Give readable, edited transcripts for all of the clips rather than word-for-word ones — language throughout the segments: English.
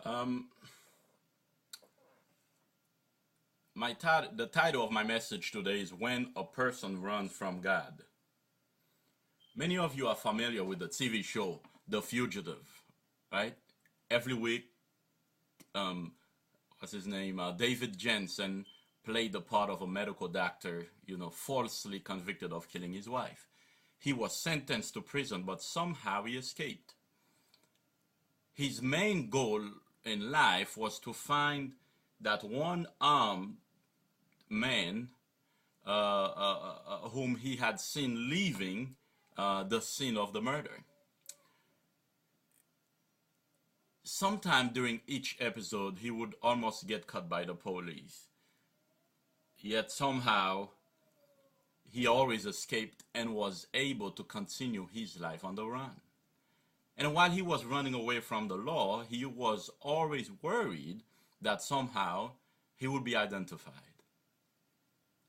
Um, the title of my message today is When a Person Runs from God. Many of you are familiar with the TV show The Fugitive, right? Every week, what's his name? David Jensen played the part of a medical doctor, falsely convicted of killing his wife. He was sentenced to prison, but somehow he escaped. His main goal in life was to find that one armed man whom he had seen leaving the scene of the murder. Sometime during each episode, he would almost get caught by the police. Yet somehow, he always escaped and was able to continue his life on the run. And while he was running away from the law, he was always worried that somehow he would be identified.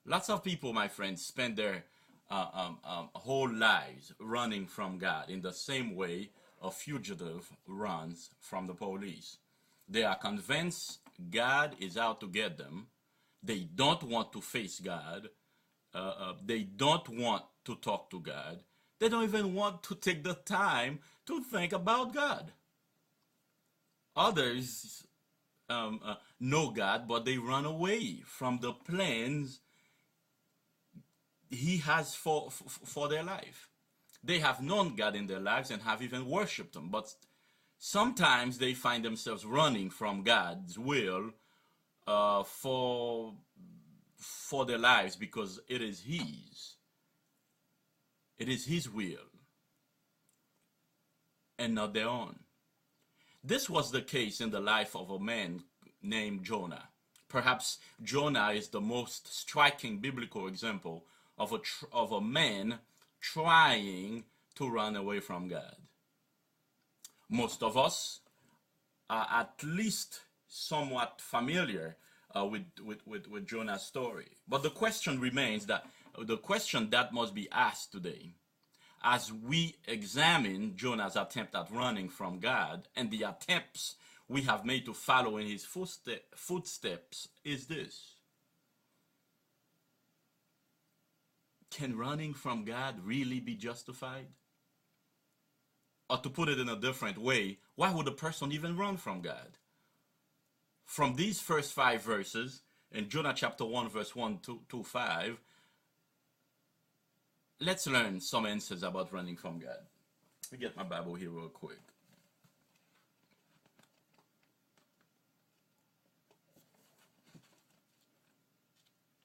Lots of people, my friends, spend their whole lives running from God in the same way a fugitive runs from the police. They are convinced God is out to get them. They don't want to face God. They don't want to talk to God. They don't even want to take the time to think about God. Others know God, but they run away from the plans He has for their life. They have known God in their lives and have even worshipped Him, but sometimes they find themselves running from God's will for their lives because it is His. It is His will and not their own. This was the case in the life of a man named Jonah. Perhaps Jonah is the most striking biblical example of a man trying to run away from God. Most of us are at least somewhat familiar with Jonah's story. But the question remains the question that must be asked today, as we examine Jonah's attempt at running from God and the attempts we have made to follow in his footsteps, is this: can running from God really be justified? Or to put it in a different way, why would a person even run from God? From these first 5 verses in Jonah chapter 1 verse 1 to 5, let's learn some answers about running from God. Let me get my Bible here real quick.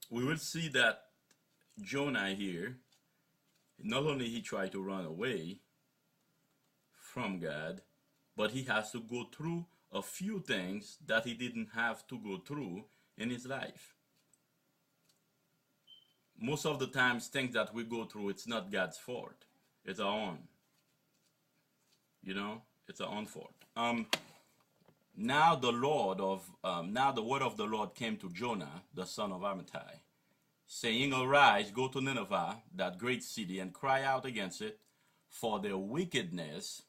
We will see that Jonah here, not only he tried to run away from God, but he has to go through a few things that he didn't have to go through in his life. Most of the times, things that we go through, it's not God's fault. It's our own. It's our own fault. Now the word of the Lord came to Jonah, the son of Amittai, saying, "Arise, go to Nineveh, that great city, and cry out against it, for their wickedness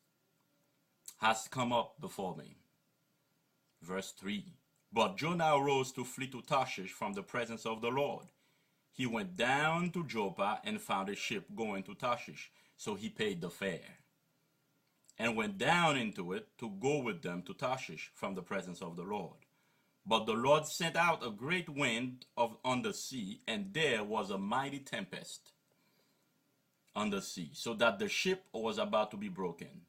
has come up before me." Verse 3. But Jonah arose to flee to Tarshish from the presence of the Lord. He went down to Joppa and found a ship going to Tarshish, so he paid the fare, and went down into it to go with them to Tarshish from the presence of the Lord. But the Lord sent out a great wind on the sea, and there was a mighty tempest on the sea, so that the ship was about to be broken.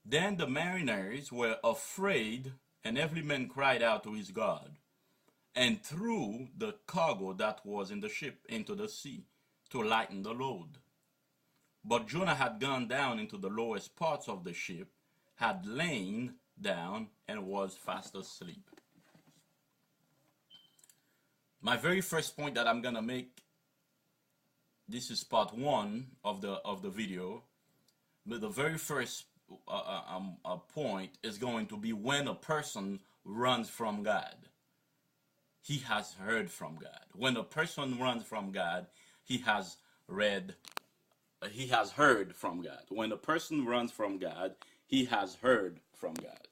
Then the mariners were afraid, and every man cried out to his God, and threw the cargo that was in the ship into the sea to lighten the load. But Jonah had gone down into the lowest parts of the ship, had lain down, and was fast asleep. My very first point that I'm gonna make, this is part 1 of the video, but the very first point is going to be when a person runs from God. He has heard from God. When a person runs from God, he has heard from God. When a person runs from God, he has heard from God.